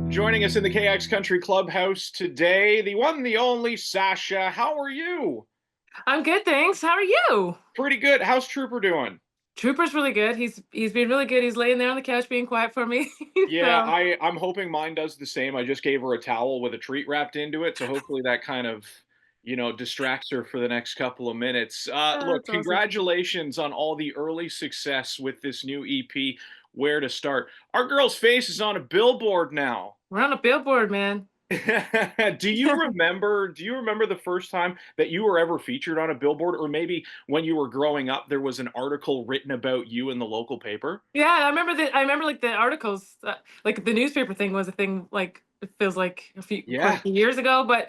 Joining us in the KX Country Clubhouse today, the one, the only Sacha. How are you? I'm good, thanks. How are you? Pretty good. How's Trooper doing? Trooper's really good. He's been really good. He's laying there on the couch being quiet for me. Yeah, So I'm hoping mine does the same. I just gave her a towel with a treat wrapped into it, so hopefully that kind of, distracts her for the next couple of minutes. Look, that's awesome. congratulations on all the early success with this new EP. Where to start? Our girl's face is on a billboard now. We're on a billboard, man. Do you remember the first time that you were ever featured on a billboard, or maybe when you were growing up there was an article written about you in the local paper? Yeah, I remember like the articles, like the newspaper thing was a thing. Like it feels like quite a Yeah, few years ago, but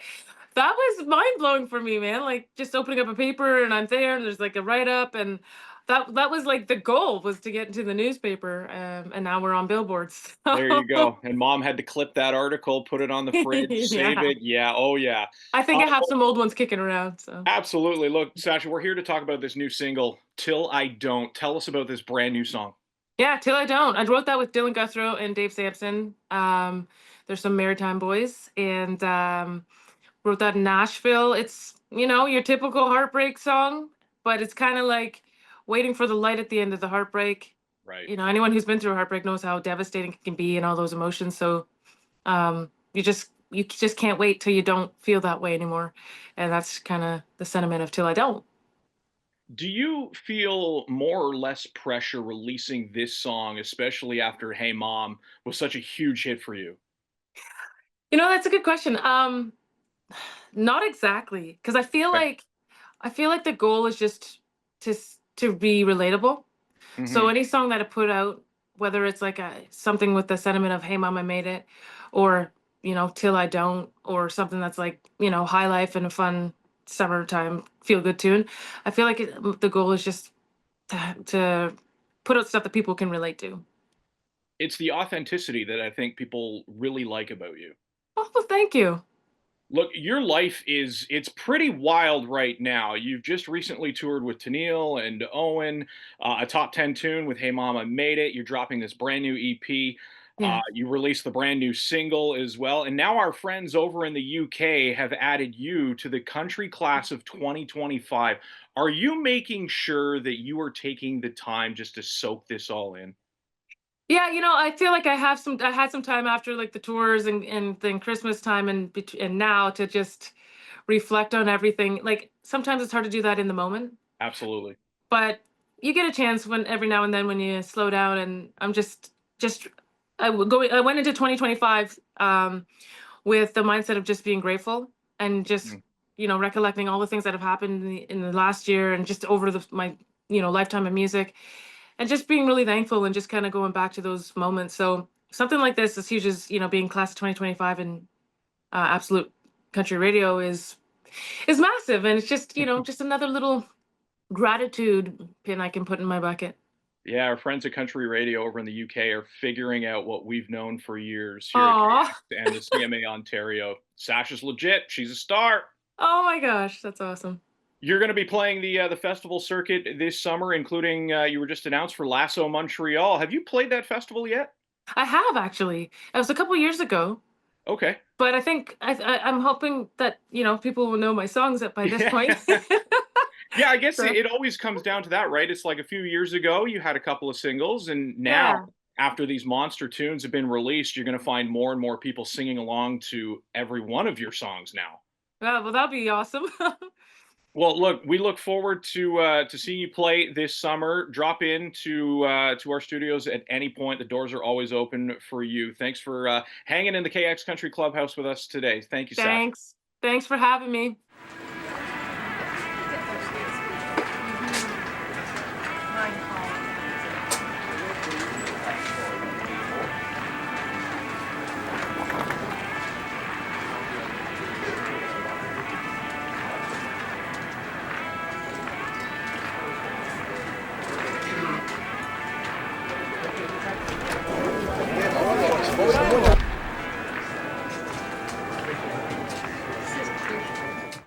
that was mind blowing for me, man. Like just opening up a paper and I'm there, and there's like a write up, and that was like the goal was to get into the newspaper, and now we're on billboards. there you go, and mom had to clip that article, put it on the fridge, save Yeah. it. Yeah, oh yeah. I think I have Well, some old ones kicking around, so. absolutely. Look, Sasha, we're here to talk about this new single, "Till I Don't." Tell us about this brand new song. Yeah, "Till I Don't." I wrote that with Dylan Guthrie and Dave Sampson. There's some Maritime boys, and, wrote that in Nashville. It's, your typical heartbreak song, but it's kinda like waiting for the light at the end of the heartbreak. Right. Anyone who's been through a heartbreak knows how devastating it can be and all those emotions, so, you just can't wait till you don't feel that way anymore, and that's kinda the sentiment of "Till I Don't." Do you feel more or less pressure releasing this song, especially after "Hey Mom" was such a huge hit for you? That's a good question. Not exactly, because Okay. I feel like the goal is just to be relatable. So Mhm. any song that I put out, whether it's like something with the sentiment of "Hey Mom, I made it," or "Till I Don't," or something that's like high life and a fun summertime feel good tune. I feel like the goal is just to put out stuff that people can relate to. It's the authenticity that I think people really like about you. Oh, well, thank you. Look, your life is it's pretty wild right now. You've just recently toured with Tenille and Owen, a top 10 tune with Hey Mama Made It. You're dropping this brand new EP. Yeah. You released the brand new single as well. And now our friends over in the UK have added you to the country class of 2025. Are you making sure that you are taking the time just to soak this all in? Yeah, I feel like I had some time after like the tours and then Christmas time and now to just reflect on everything. Like sometimes it's hard to do that in the moment, Absolutely. but you get a chance when every now and then when you slow down, and I'm just I went into 2025 with the mindset of just being grateful and just Mhm. recollecting all the things that have happened in the last year and just over my lifetime of music, and just being really thankful and just kind of going back to those moments. So something like this, as huge as being class of 2025 and absolute country radio is massive, and it's just just another little gratitude pin I can put in my bucket. Yeah, our friends at Country Radio over in the UK are figuring out what we've known for years here at Aw. KX and the CMA Ontario. Sasha's legit. She's a star. Oh my gosh, that's awesome. You're going to be playing the festival circuit this summer, including you were just announced for Lasso Montreal. Have you played that festival yet? I have actually. It was a couple years ago, Okay. but I think I'm hoping that people will know my songs by this Yeah. point. Yeah, I guess it So it always comes down to that, right? It's like a few years ago, you had a couple of singles, and now, yeah. after these monster tunes have been released, you're going to find more and more people singing along to every one of your songs now. Well, that'd be awesome. Well, look, we look forward to seeing you play this summer. Drop in to our studios at any point. The doors are always open for you. Thanks for hanging in the KX Country Clubhouse with us today. Thank you, Sash. Thanks. Thanks for having me.